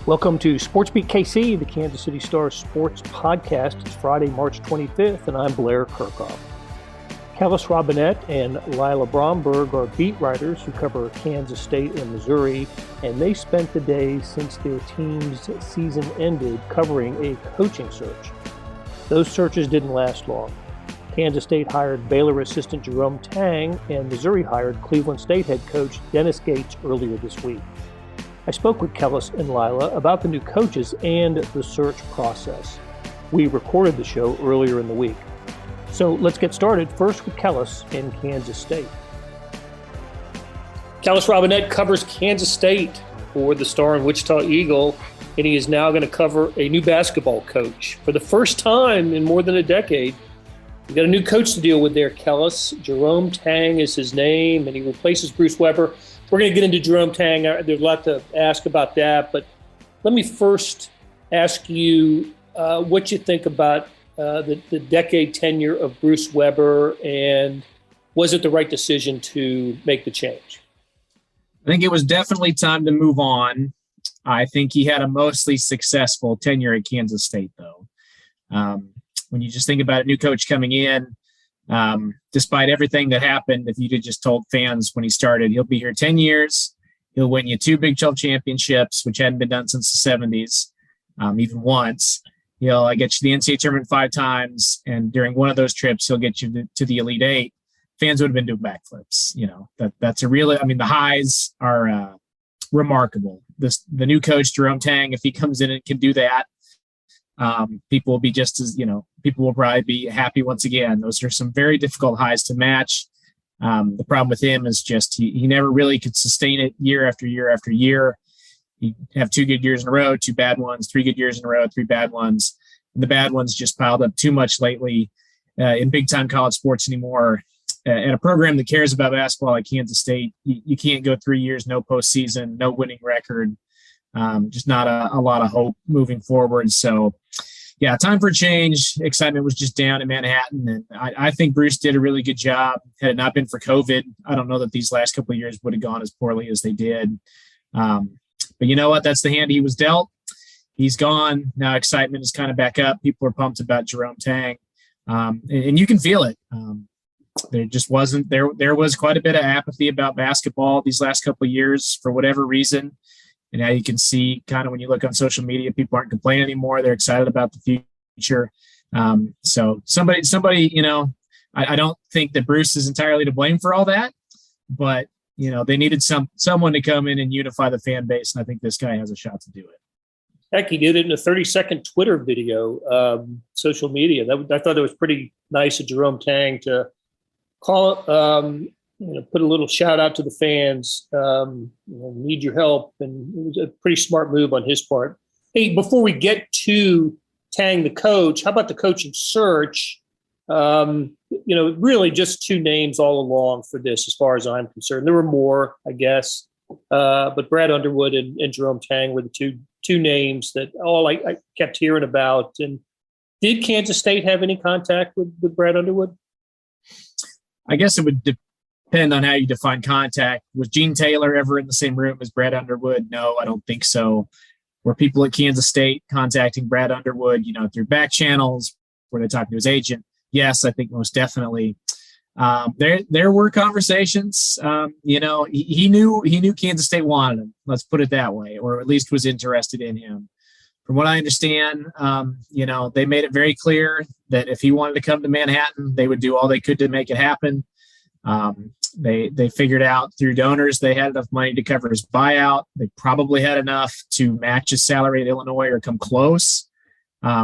Welcome to SportsBeat KC, the Kansas City Star sports podcast. It's Friday, March 25th, and I'm Blair Kirchhoff. Kellis Robinett and Lila Bromberg are beat writers who cover Kansas State and Missouri, and they spent the day since their team's season ended covering a coaching search. Those searches didn't last long. Kansas State hired Baylor assistant Jerome Tang, and Missouri hired Cleveland State head coach Dennis Gates earlier this week. I spoke with Kellis and Lila about the new coaches and the search process. We recorded the show earlier in the week. So let's get started first with Kellis in Kansas State. Kellis Robinett covers Kansas State for the Star and Wichita Eagle, and he is now going to cover a new basketball coach. For the first time in more than a decade, we've got a new coach to deal with there, Kellis. Jerome Tang is his name, and he replaces Bruce Weber. We're going to get into Jerome Tang. There's a lot to ask about that, but let me first ask you what you think about the decade tenure of Bruce Weber, and was it the right decision to make the change? I think it was definitely time to move on. I think he had a mostly successful tenure at Kansas State, though. When you just think about a new coach coming in, despite everything that happened, if you'd have just told fans when he started, he'll be here 10 years. He'll win you 2 Big 12 championships, which hadn't been done since the 70s, even once. He'll get you the NCAA tournament 5 times, and during one of those trips, he'll get you to the Elite Eight. Fans would have been doing backflips. That's a really, the highs are remarkable. The new coach, Jerome Tang, if he comes in and can do that, people will be just as, people will probably be happy once again. Those are some very difficult highs to match. The problem with him is just he never really could sustain it year after year after year. He'd have 2 good years in a row, 2 bad ones, 3 good years in a row, 3 bad ones. And the bad ones just piled up too much lately in big-time college sports anymore. And a program that cares about basketball like Kansas State, you can't go 3 years, no postseason, no winning record. Just not a lot of hope moving forward. So, yeah, time for change. Excitement was just down in Manhattan. And I think Bruce did a really good job. Had it not been for COVID, I don't know that these last couple of years would have gone as poorly as they did. But you know what? That's the hand he was dealt. He's gone. Now excitement is kind of back up. People are pumped about Jerome Tang. And you can feel it. There just wasn't – there was quite a bit of apathy about basketball these last couple of years for whatever reason. And now you can see kind of when you look on social media, people aren't complaining anymore. They're excited about the future. So somebody, I don't think that Bruce is entirely to blame for all that, but they needed someone to come in and unify the fan base. And I think this guy has a shot to do it. Heck, he did it in a 30-second Twitter video, social media. I thought it was pretty nice of Jerome Tang to call it, put a little shout out to the fans, need your help. And it was a pretty smart move on his part. Hey, before we get to Tang, the coach, how about the coaching search? Really just 2 names all along for this, as far as I'm concerned. There were more, I guess. But Brad Underwood and Jerome Tang were the two names that I kept hearing about. And did Kansas State have any contact with Brad Underwood? I guess it would depend on how you define contact. Was Gene Taylor ever in the same room as Brad Underwood? No, I don't think so. Were people at Kansas State contacting Brad Underwood, through back channels? Were they talking to his agent? Yes, I think most definitely. There were conversations. He knew Kansas State wanted him. Let's put it that way, or at least was interested in him. From what I understand, they made it very clear that if he wanted to come to Manhattan, they would do all they could to make it happen. They figured out through donors they had enough money to cover his buyout. They probably had enough to match his salary at Illinois or come close,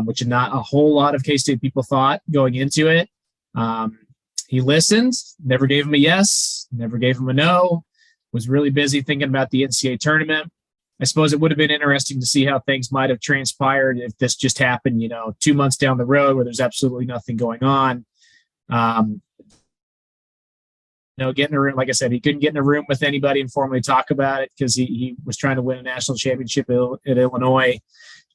which is not a whole lot of K-State people thought going into it. He listened, never gave him a yes, never gave him a no, was really busy thinking about the NCAA tournament. I suppose it would have been interesting to see how things might have transpired if this just happened, 2 months down the road where there's absolutely nothing going on. Get in a room, like I said, he couldn't get in a room with anybody and formally talk about it because he was trying to win a national championship at Illinois.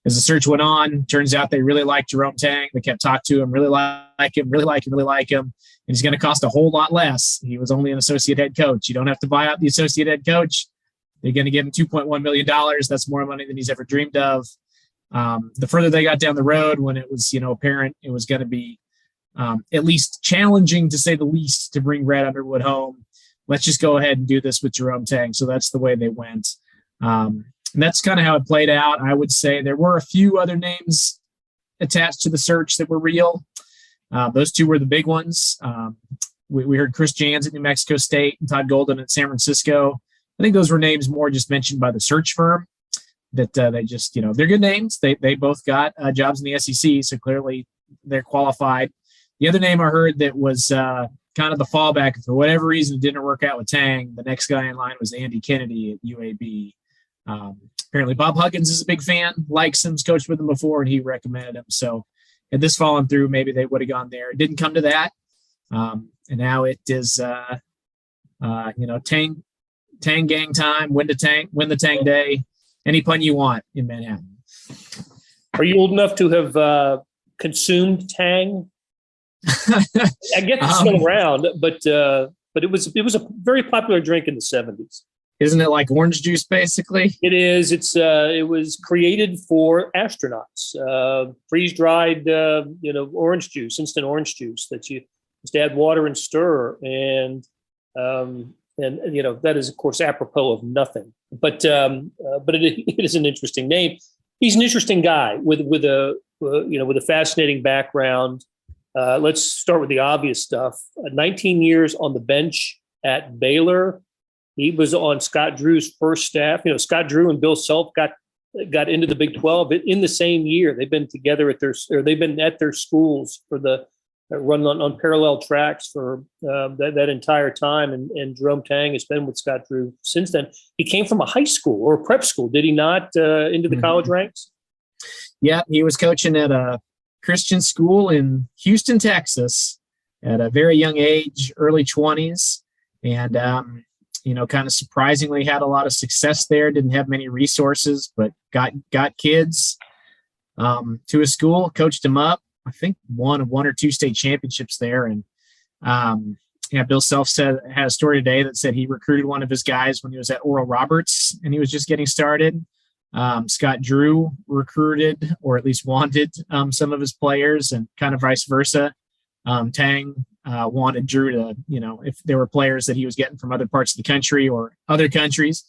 As the search went on, turns out they really liked Jerome Tang. They kept talking to him, really like him. And he's going to cost a whole lot less. He was only an associate head coach. You don't have to buy out the associate head coach. They're going to give him $2.1 million. That's more money than he's ever dreamed of. The further they got down the road, when it was, apparent it was going to be at least challenging, to say the least, to bring Brad Underwood home, let's just go ahead and do this with Jerome Tang. So that's the way they went. And that's kind of how it played out. I would say there were a few other names attached to the search that were real. Those two were the big ones. We heard Chris Jans at New Mexico State and Todd Golden at San Francisco. I think those were names more just mentioned by the search firm that they just, they're good names. They both got jobs in the SEC, so clearly they're qualified. The other name I heard that was kind of the fallback, for whatever reason it didn't work out with Tang, the next guy in line was Andy Kennedy at UAB. Apparently Bob Huggins is a big fan, likes him, coached with him before, and he recommended him. So had this fallen through, maybe they would have gone there. It didn't come to that. And now it is, Tang gang time, win the Tang day, any pun you want in Manhattan. Are you old enough to have consumed Tang? I guess it's still around, but it was a very popular drink in the 70s. Isn't it like orange juice, basically? It is. It was created for astronauts. Freeze-dried, orange juice, instant orange juice that you just add water and stir, and that is, of course, apropos of nothing. But it is an interesting name. He's an interesting guy with a fascinating background. Let's start with the obvious stuff. 19 years on the bench at Baylor. He was on Scott Drew's first staff. Scott Drew and Bill Self got into the Big 12 in the same year. They've been together they've been at their schools for the run on parallel tracks for that entire time. And Jerome Tang has been with Scott Drew since then. He came from a high school or a prep school, did he not, into the college ranks? Yeah, he was coaching at a Christian school in Houston, Texas at a very young age, early 20s. And, kind of surprisingly had a lot of success there. Didn't have many resources, but got kids to his school, coached them up. I think won one or two state championships there. And Bill Self had a story today that said he recruited one of his guys when he was at Oral Roberts and he was just getting started. Scott Drew recruited, or at least wanted, some of his players, and kind of vice versa. Tang wanted Drew to, if there were players that he was getting from other parts of the country or other countries,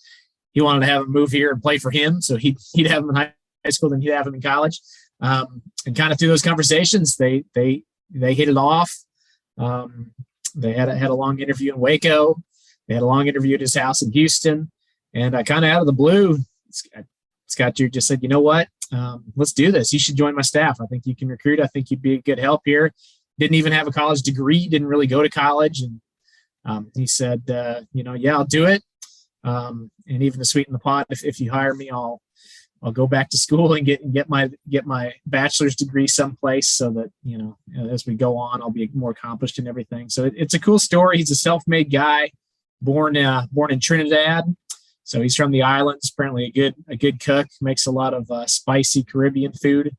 he wanted to have them move here and play for him. So he'd have them in high school, then he'd have them in college. And kind of through those conversations, they hit it off. They had a long interview in Waco. They had a long interview at his house in Houston, and kind of out of the blue, Scott Drew just said, "You know what? Let's do this. You should join my staff. I think you can recruit. I think you'd be a good help here." Didn't even have a college degree. Didn't really go to college, and he said, "Yeah, I'll do it. And even to sweeten the pot, if you hire me, I'll go back to school and get my bachelor's degree someplace, so that as we go on, I'll be more accomplished in everything." So it's a cool story. He's a self-made guy, born in Trinidad. So he's from the islands, apparently a good cook, makes a lot of spicy Caribbean food,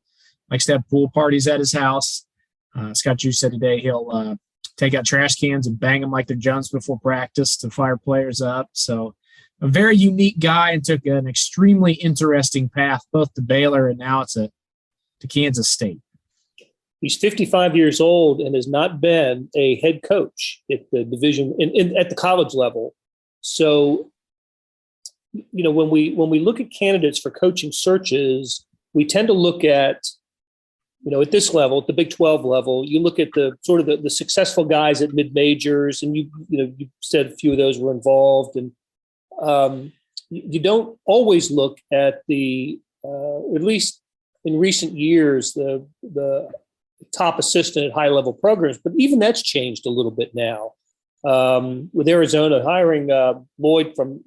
likes to have pool parties at his house. Scott Drew said today he'll take out trash cans and bang them like they're Jones before practice to fire players up. So a very unique guy, and took an extremely interesting path, both to Baylor and now to Kansas State. He's 55 years old and has not been a head coach at the division at the college level. So, when we look at candidates for coaching searches, we tend to look at, at this level, at the Big 12 level, you look at the sort of the successful guys at mid-majors, and you said a few of those were involved, and you don't always look at the at least in recent years the top assistant at high-level programs, but even that's changed a little bit now. With Arizona hiring Lloyd from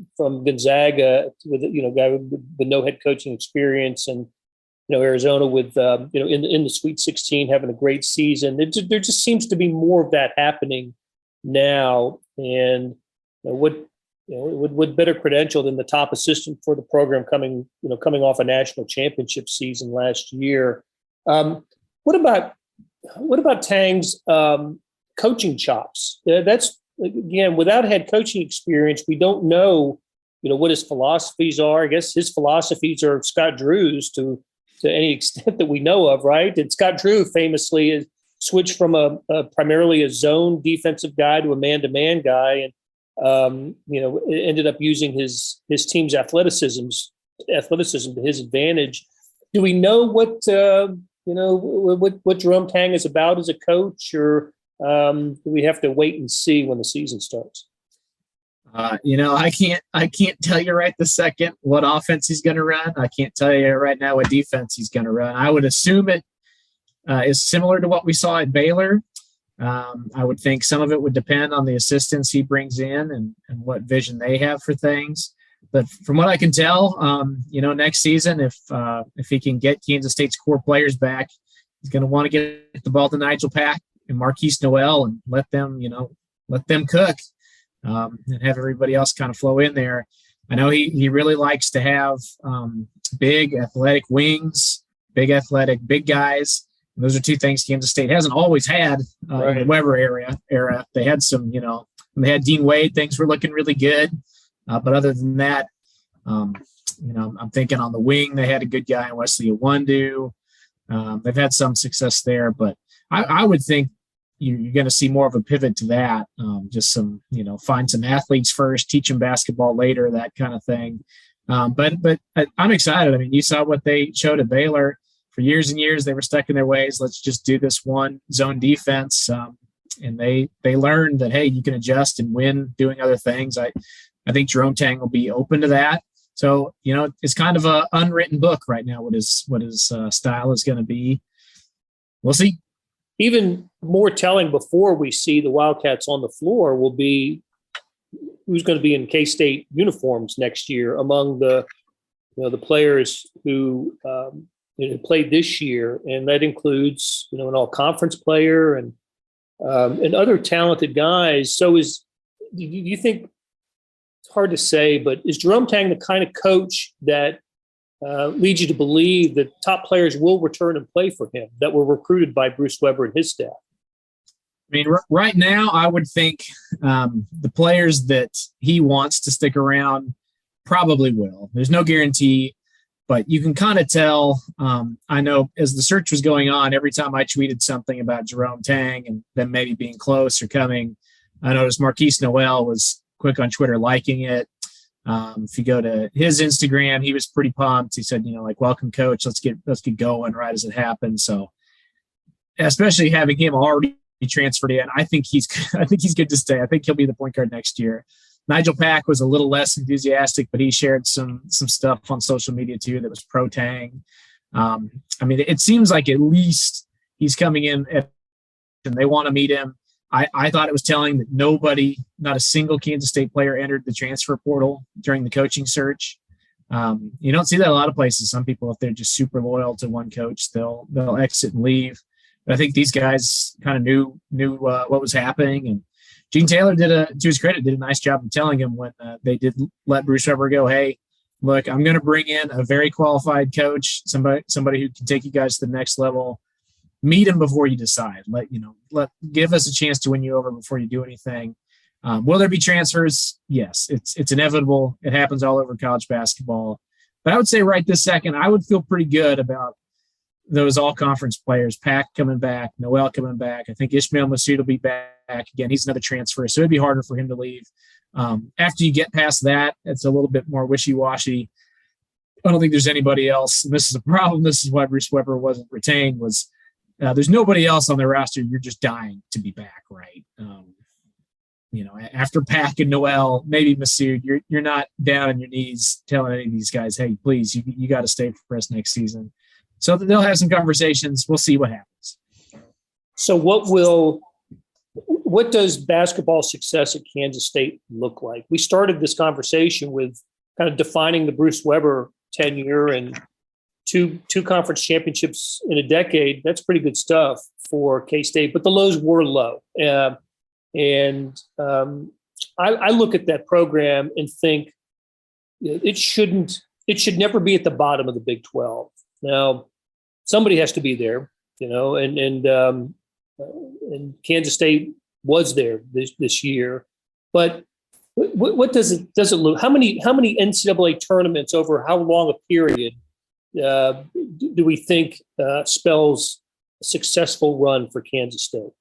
Gonzaga, with guy with no head coaching experience, and Arizona with in the Sweet 16 having a great season. There just seems to be more of that happening now, and what better credential than the top assistant for the program coming off a national championship season last year. What about Tang's coaching chops? That's, again, without head coaching experience, we don't know, what his philosophies are. I guess his philosophies are Scott Drew's to any extent that we know of, right? And Scott Drew famously is switched from a primarily a zone defensive guy to a man-to-man guy, and ended up using his team's athleticism to his advantage. Do we know what Jerome Tang is about as a coach, or do we have to wait and see when the season starts? I can't tell you right this second what offense he's going to run. I can't tell you right now what defense he's going to run. I would assume it is similar to what we saw at Baylor. I would think some of it would depend on the assistants he brings in and what vision they have for things. But from what I can tell, next season, if he can get Kansas State's core players back, he's going to want to get the ball to Nigel Pack and Marquise Noel and let them cook. And have everybody else kind of flow in there. I know he really likes to have big athletic wings, big guys. And those are two things Kansas State hasn't always had in the Weber era. They had some, when they had Dean Wade, things were looking really good. But other than that, I'm thinking on the wing, they had a good guy in Wesley Iwundu. They've had some success there, but I would think you're going to see more of a pivot to that. Just some, find some athletes first, teach them basketball later, that kind of thing. But I'm excited. I mean, you saw what they showed at Baylor. For years and years, they were stuck in their ways. Let's just do this one zone defense. And they learned that, hey, you can adjust and win doing other things. I think Jerome Tang will be open to that. So, it's kind of an unwritten book right now, what his style is going to be. We'll see. Even more telling before we see the Wildcats on the floor will be who's going to be in K-State uniforms next year among the players who played this year, and that includes an all-conference player and other talented guys. So do you think, it's hard to say, but is Jerome Tang the kind of coach that leads you to believe that top players will return and play for him that were recruited by Bruce Weber and his staff? I mean, right now, I would think the players that he wants to stick around probably will. There's no guarantee, but you can kind of tell. I know as the search was going on, every time I tweeted something about Jerome Tang and them maybe being close or coming, I noticed Marquise Noel was quick on Twitter liking it. If you go to his Instagram, he was pretty pumped. He said, welcome coach, let's get going right as it happens. So especially having him already transferred in, I think he's good to stay. I think he'll be the point guard next year. Nigel Pack was a little less enthusiastic, but he shared some stuff on social media too that was pro Tang. It seems like at least he's coming in and they want to meet him. I thought it was telling that not a single Kansas State player entered the transfer portal during the coaching search. You don't see that a lot of places. Some people, if they're just super loyal to one coach, they'll exit and leave. But I think these guys kind of knew what was happening. And Gene Taylor to his credit, did a nice job of telling him when they did let Bruce Weber go, hey, look, I'm going to bring in a very qualified coach, somebody who can take you guys to the next level. Meet him before you decide. Give us a chance to win you over before you do anything. Will there be transfers? Yes, it's inevitable. It happens all over college basketball. But I would say right this second, I would feel pretty good about those all-conference players. Pack coming back, Noel coming back. I think Ishmael Massoud will be back again. He's another transfer, so it'd be harder for him to leave. After you get past that, it's a little bit more wishy-washy. I don't think there's anybody else. And this is a problem. This is why Bruce Weber wasn't retained. There's nobody else on the roster. You're just dying to be back, right? After Pack and Noel, maybe Massoud, you're not down on your knees telling any of these guys, hey, please, you got to stay for us next season. So they'll have some conversations. We'll see what happens. So what does basketball success at Kansas State look like? We started this conversation with kind of defining the Bruce Weber tenure and two conference championships in a decade. That's pretty good stuff for K-State, but the lows were low. I look at that program and think it should never be at the bottom of the Big 12. Now, somebody has to be there, and Kansas State was there this year. But What does it look? How many NCAA tournaments over how long a period do we think spells a successful run for Kansas State?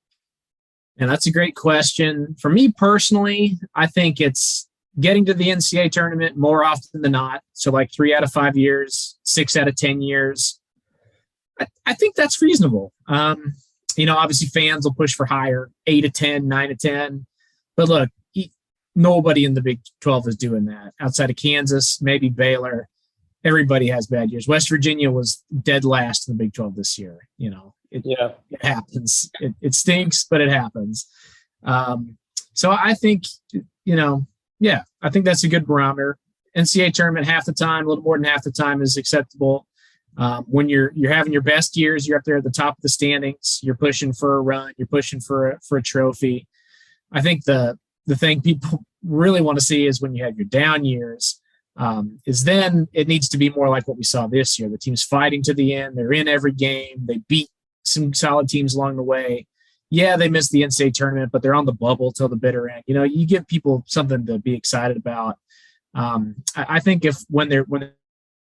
And that's a great question. For me personally, I think it's getting to the NCAA tournament more often than not. So like 3 out of 5 years, 6 out of 10 years. I think that's reasonable. Obviously fans will push for higher, 8 to 10, 9 to 10. But look, nobody in the Big 12 is doing that. Outside of Kansas, maybe Baylor, everybody has bad years. West Virginia was dead last in the Big 12 this year. It happens. It stinks, but it happens. So I think, I think that's a good barometer. NCAA tournament half the time, a little more than half the time is acceptable. When you're having your best years, you're up there at the top of the standings. You're pushing for a run. You're pushing for a trophy. I think the thing people really want to see is when you have your down years, is then it needs to be more like what we saw this year. The team's fighting to the end. They're in every game. They beat some solid teams along the way. Yeah, they missed the NCAA tournament, but they're on the bubble till the bitter end. You give people something to be excited about. I think when they're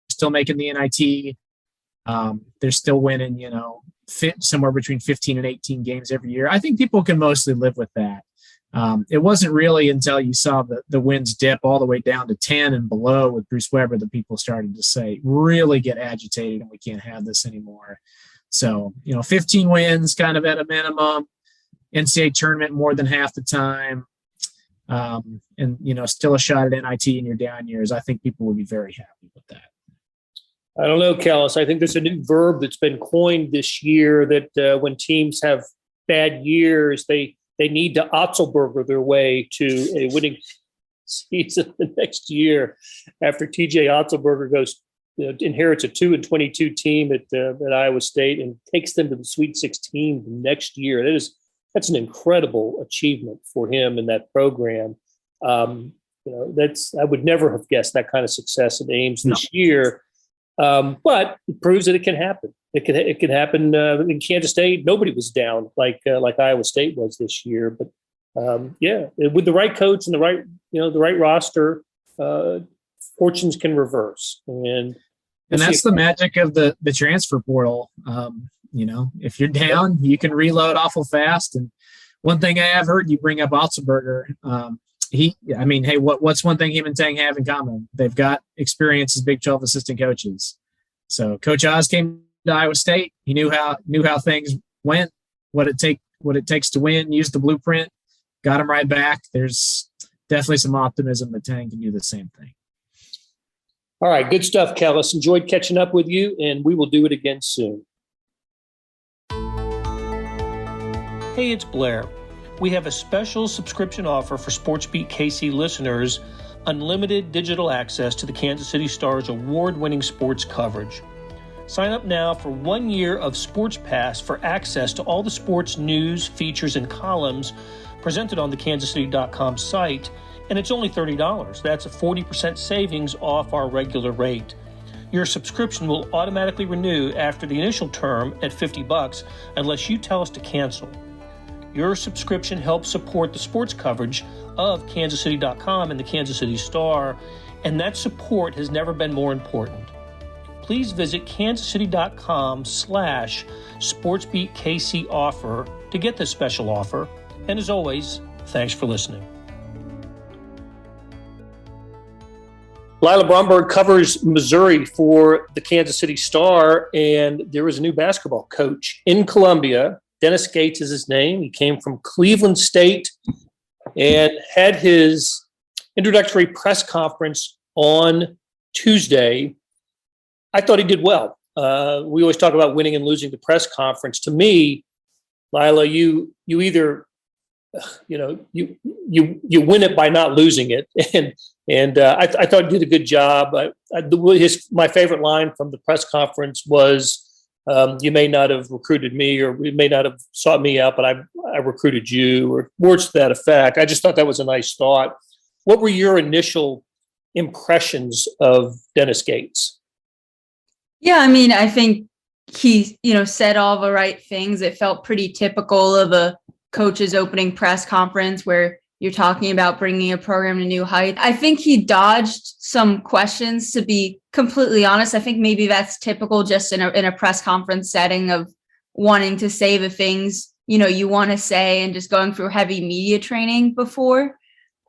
still making the NIT, they're still winning, fit somewhere between 15 and 18 games every year. I think people can mostly live with that. It wasn't really until you saw the wins dip all the way down to 10 and below with Bruce Weber that people started to say, really get agitated and we can't have this anymore. So, 15 wins kind of at a minimum, NCAA tournament more than half the time, and, still a shot at NIT in your down years. I think people would be very happy with that. I don't know, Kellis. I think there's a new verb that's been coined this year that when teams have bad years, they need to Otzelberger their way to a winning season the next year after TJ Otzelberger inherits a 2-22 team at Iowa State and takes them to the Sweet 16 the next year. That's an incredible achievement for him and that program. I would never have guessed that kind of success at Ames this year. But it proves that it can happen. It can happen in Kansas State. Nobody was down like Iowa State was this year. But with the right coach and the right roster, fortunes can reverse. And that's the magic of the transfer portal. If you're down, you can reload awful fast. And one thing I have heard, you bring up Otzelberger. What's one thing him and Tang have in common? They've got experience as Big 12 assistant coaches. So Coach Oz came to Iowa State. He knew how things went, what it takes to win, used the blueprint, got him right back. There's definitely some optimism that Tang can do the same thing. All right, good stuff, Kellis. Enjoyed catching up with you, and we will do it again soon. Hey, it's Blair. We have a special subscription offer for SportsBeat KC listeners, unlimited digital access to the Kansas City Star's award-winning sports coverage. Sign up now for 1 year of Sports Pass for access to all the sports news, features, and columns presented on the kansascity.com site, and it's only $30. That's a 40% savings off our regular rate. Your subscription will automatically renew after the initial term at $50 unless you tell us to cancel. Your subscription helps support the sports coverage of kansascity.com and the Kansas City Star, and that support has never been more important. Please visit kansascity.com/SportsBeatKC offer to get this special offer. And as always, thanks for listening. Lila Bromberg covers Missouri for the Kansas City Star, and there is a new basketball coach in Columbia. Dennis Gates is his name. He came from Cleveland State and had his introductory press conference on Tuesday. I thought he did well. We always talk about winning and losing the press conference. To me, Lila, you either you win it by not losing it, and I thought he did a good job. My favorite line from the press conference was, "You may not have recruited me, or you may not have sought me out, but I recruited you," or words to that effect. I just thought that was a nice thought. What were your initial impressions of Dennis Gates? Yeah, I think he, said all the right things. It felt pretty typical of a coach's opening press conference where you're talking about bringing a program to new heights. I think he dodged some questions, to be completely honest. I think maybe that's typical just in a press conference setting of wanting to say the things, you want to say and just going through heavy media training before.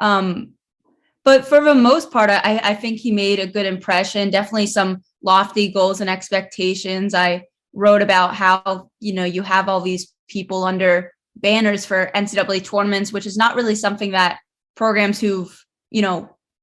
But for the most part, I think he made a good impression. Definitely some lofty goals and expectations. I wrote about how, you have all these people under banners for NCAA tournaments, which is not really something that programs who've,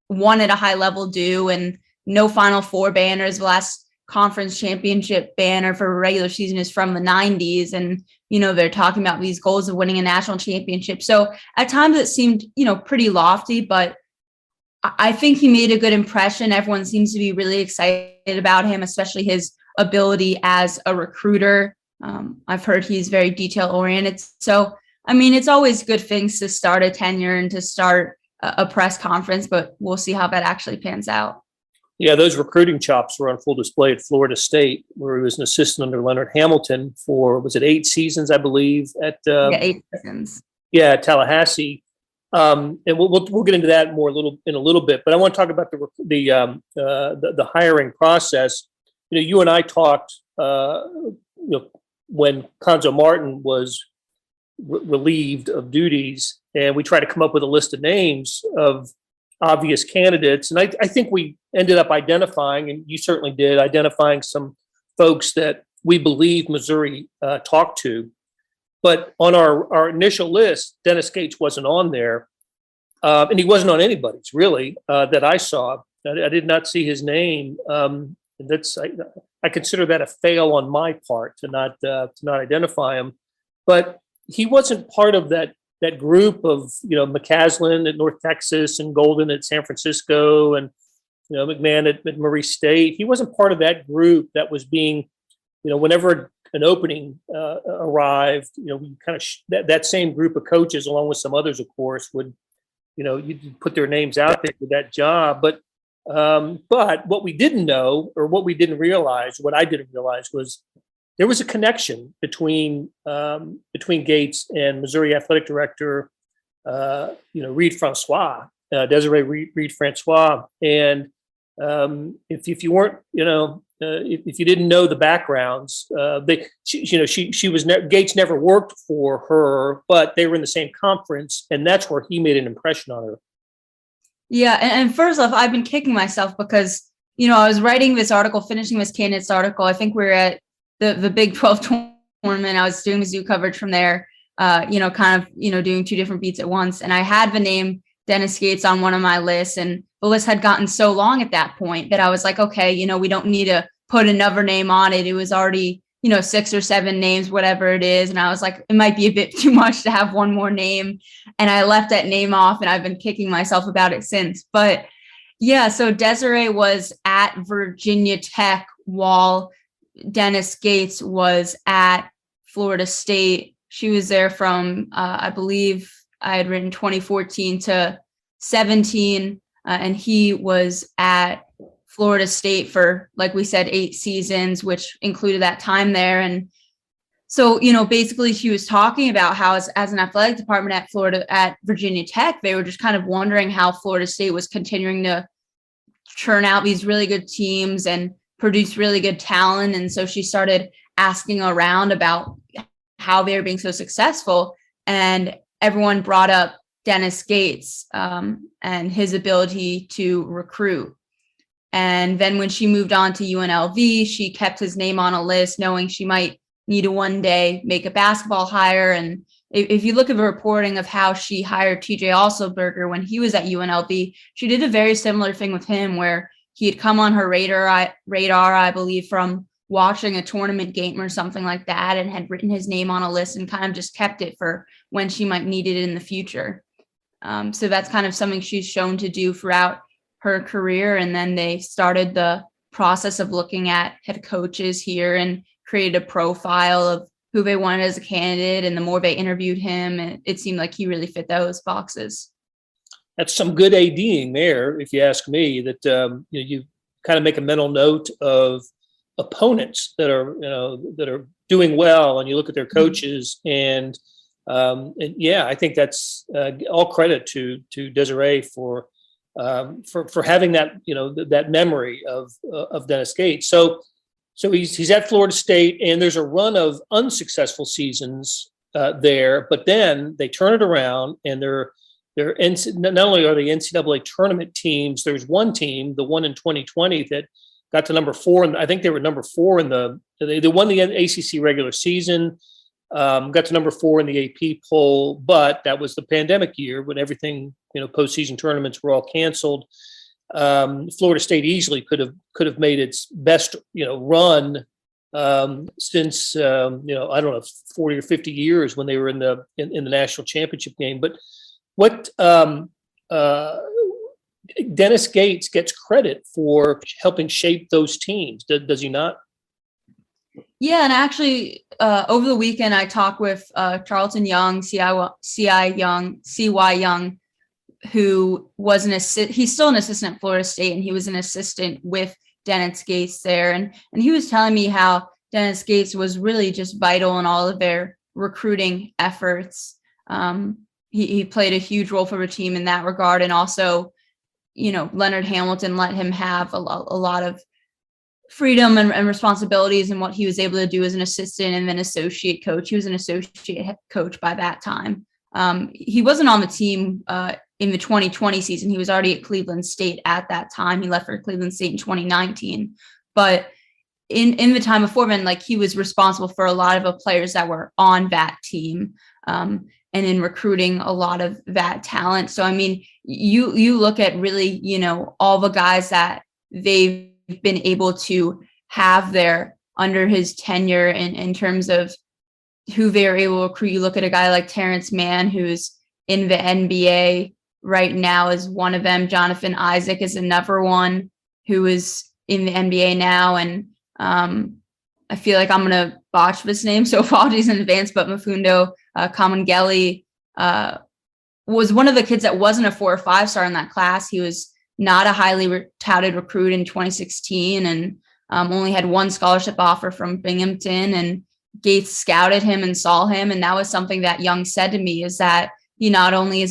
won at a high level do, and no Final Four banners. The last conference championship banner for regular season is from the 90s. And, they're talking about these goals of winning a national championship. So at times it seemed, pretty lofty, but I think he made a good impression. Everyone seems to be really excited about him, especially his ability as a recruiter. I've heard he's very detail oriented. So, it's always good things to start a tenure and to start a press conference, but we'll see how that actually pans out. Yeah, those recruiting chops were on full display at Florida State, where he was an assistant under Leonard Hamilton for, was it 8 seasons, I believe, at 8 seasons. Yeah, at Tallahassee. And we'll get into that more in a little bit. But I want to talk about the hiring process. You and I talked, when Conzo Martin was relieved of duties, and we tried to come up with a list of names of obvious candidates. And I think we ended up identifying, and you certainly did, identifying some folks that we believe Missouri talked to. But on our initial list, Dennis Gates wasn't on there. And he wasn't on anybody's, really, that I saw. I did not see his name. I consider that a fail on my part to not identify him. But he wasn't part of that group of, McCaslin at North Texas and Golden at San Francisco and, McMahon at Murray State. He wasn't part of that group that was being, whenever an opening arrived, we kind of that same group of coaches, along with some others, of course, would, you'd put their names out there for that job. But what we didn't know, or what I didn't realize, was there was a connection between Gates and Missouri athletic director, Reed Francois, Desiree Reed Francois. And if you weren't, if you didn't know the backgrounds, Gates never worked for her, but they were in the same conference, and that's where he made an impression on her. Yeah, and first off, I've been kicking myself because I was writing this article, finishing this candidates article. I think we were at the Big 12 tournament. I was doing Mizzou coverage from there, doing 2 different beats at once, and I had the name Dennis Gates on one of my lists, and the list had gotten so long at that point that I was like, okay, we don't need to put another name on it. It was already, 6 or 7 names, whatever it is. And I was like, it might be a bit too much to have one more name. And I left that name off, and I've been kicking myself about it since. But yeah, so Desiree was at Virginia Tech while Dennis Gates was at Florida State. She was there from, I believe I had written 2014 to 17, and he was at Florida State for, like we said, 8 seasons, which included that time there. And so, basically she was talking about how as an athletic department at Virginia Tech, they were just kind of wondering how Florida State was continuing to churn out these really good teams and produce really good talent. And so she started asking around about how they were being so successful. And everyone brought up Dennis Gates and his ability to recruit. And then when she moved on to UNLV, she kept his name on a list, knowing she might need to one day make a basketball hire. And if you look at the reporting of how she hired TJ Alselberger when he was at UNLV, she did a very similar thing with him, where he had come on her radar, I believe, from watching a tournament game or something like that, and had written his name on a list and kind of just kept it for when she might need it in the future. So that's kind of something she's shown to do throughout her career. And then they started the process of looking at head coaches here and created a profile of who they wanted as a candidate. And the more they interviewed him, it seemed like he really fit those boxes. That's some good ADing there, if you ask me, that you kind of make a mental note of opponents that are doing well, and you look at their coaches, and And yeah, I think that's all credit to Desiree for having that, that memory of Dennis Gates. So he's at Florida State, and there's a run of unsuccessful seasons there, but then they turn it around, and they're not only are they NCAA tournament teams. There's one team, the one in 2020, that got to number 4, and I think they were number 4 they won the ACC regular season. Got to number 4 in the AP poll, but that was the pandemic year when everything, postseason tournaments were all canceled. Florida State easily could have made its best, run since I don't know, 40 or 50 years when they were in the national championship game. But what Dennis Gates gets credit for helping shape those teams, does he not? Yeah, and actually, over the weekend, I talked with Charlton Young, CY Young, who was he's still an assistant at Florida State, and he was an assistant with Dennis Gates there. And he was telling me how Dennis Gates was really just vital in all of their recruiting efforts. He played a huge role for the team in that regard. And also, Leonard Hamilton let him have a lot of freedom and responsibilities in what he was able to do as an assistant and then associate coach. He was an associate coach by that time. He wasn't on the team in the 2020 season. He was already at Cleveland State at that time. He left for Cleveland State in 2019. But in the time before then, he was responsible for a lot of the players that were on that team, and in recruiting a lot of that talent. So, I mean, you look at really, all the guys that they've been able to have there under his tenure in terms of who they're able to recruit. You look at a guy like Terrence Mann, who's in the NBA right now, is one of them. Jonathan Isaac is another one who is in the NBA now. And I feel like I'm going to botch this name, so apologies in advance, but Mafundo Kamangeli was one of the kids that wasn't a 4 or 5 star in that class. He was not a highly touted recruit in 2016, and only had one scholarship offer from Binghamton, and Gates scouted him and saw him. And that was something that Young said to me, is that he not only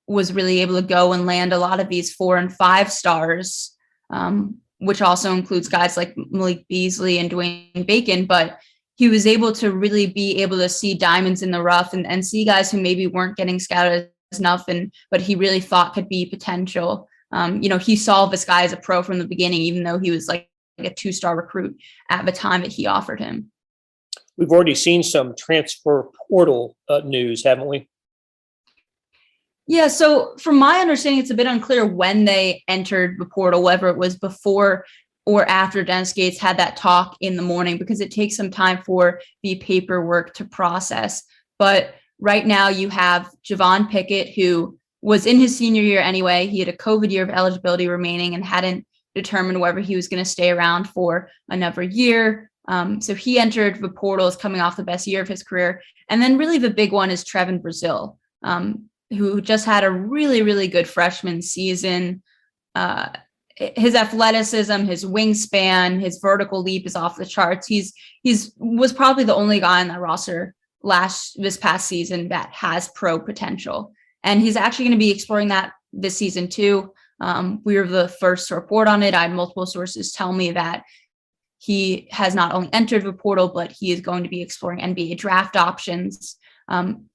was really able to go and land a lot of these 4 and 5 stars, which also includes guys like Malik Beasley and Dwayne Bacon, but he was able to really be able to see diamonds in the rough and see guys who maybe weren't getting scouted enough, but he really thought could be potential. He saw this guy as a pro from the beginning, even though he was like a 2-star recruit at the time that he offered him. We've already seen some transfer portal news, haven't we? Yeah. So from my understanding, it's a bit unclear when they entered the portal, whether it was before or after Dennis Gates had that talk in the morning, because it takes some time for the paperwork to process. But right now you have Javon Pickett, who was in his senior year anyway. He had a COVID year of eligibility remaining and hadn't determined whether he was going to stay around for another year. So he entered the portal as coming off the best year of his career. And then really the big one is Trevin Brazil, who just had a really, really good freshman season. His athleticism, his wingspan, his vertical leap is off the charts. Was probably the only guy on that roster this past season that has pro potential. And he's actually going to be exploring that this season too. We were the first to report on it. I had multiple sources tell me that he has not only entered the portal, but he is going to be exploring NBA draft options.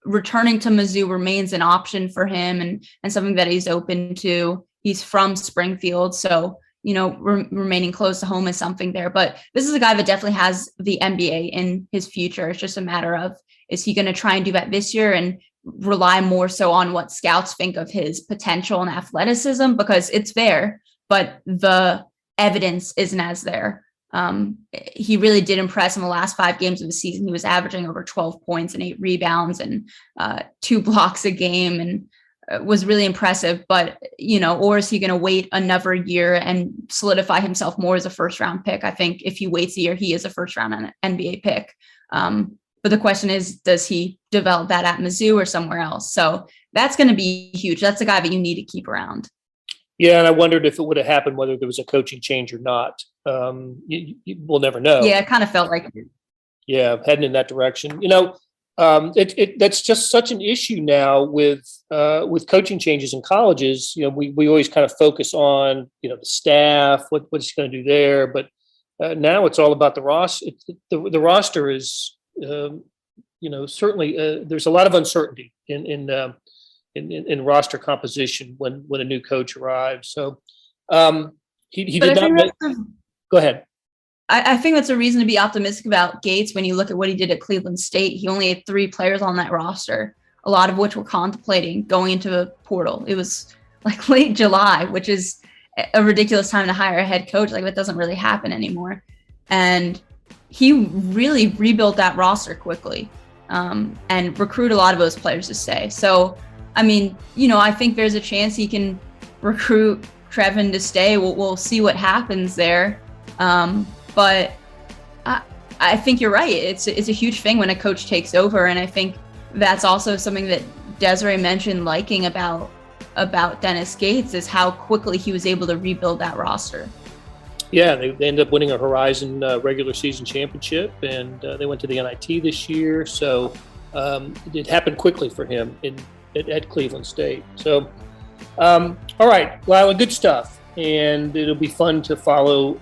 Returning to Mizzou remains an option for him and something that he's open to. He's from Springfield, so remaining close to home is something there. But this is a guy that definitely has the NBA in his future. It's just a matter of, is he going to try and do that this year and rely more so on what scouts think of his potential and athleticism, because it's there, but the evidence isn't as there. He really did impress in the last 5 games of the season. He was averaging over 12 points and 8 rebounds and 2 blocks a game, and was really impressive. But, or is he going to wait another year and solidify himself more as a first-round pick? I think if he waits a year, he is a first-round NBA pick. But the question is, does he develop that at Mizzou or somewhere else? So that's going to be huge. That's a guy that you need to keep around. Yeah, and I wondered if it would have happened, whether there was a coaching change or not. We'll never know. Yeah, it kind of felt like it. Yeah, heading in that direction. That's just such an issue now with coaching changes in colleges. We always kind of focus on the staff, what's going to do there, but now it's all about the roster. The roster is certainly there's a lot of uncertainty in roster composition when a new coach arrives. So he did not. Go ahead. I think that's a reason to be optimistic about Gates when you look at what he did at Cleveland State. He only had 3 players on that roster, a lot of which were contemplating going into the portal. It was like late July, which is a ridiculous time to hire a head coach. Like, that doesn't really happen anymore. And he really rebuilt that roster quickly and recruit a lot of those players to stay. So, I mean, I think there's a chance he can recruit Trevin to stay. We'll see what happens there. But I think you're right. It's a huge thing when a coach takes over. And I think that's also something that Desiree mentioned liking about Dennis Gates is how quickly he was able to rebuild that roster. Yeah, they ended up winning a Horizon regular season championship, and they went to the NIT this year. So it happened quickly for him at Cleveland State. So, all right, Lila, good stuff. And it'll be fun to follow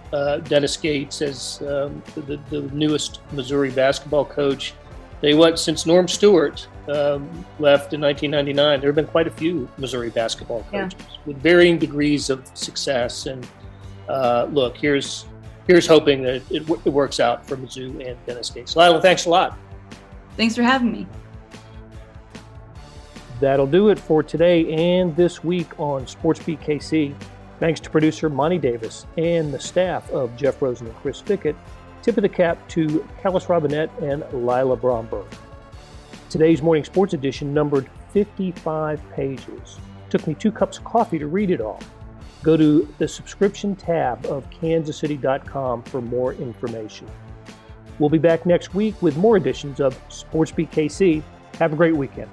Dennis Gates as the newest Missouri basketball coach. Since Norm Stewart left in 1999, there have been quite a few Missouri basketball coaches with varying degrees of success. And look, here's hoping that it works out for Mizzou and Dennis Gates. Lila, thanks a lot. Thanks for having me. That'll do it for today and this week on SportsBeat KC. Thanks to producer Monty Davis and the staff of Jeff Rosen and Chris Fickett. Tip of the cap to Kellis Robinett and Lila Bromberg. Today's morning sports edition numbered 55 pages. Took me 2 cups of coffee to read it all. Go to the subscription tab of kansascity.com for more information. We'll be back next week with more editions of SportsBeat KC. Have a great weekend.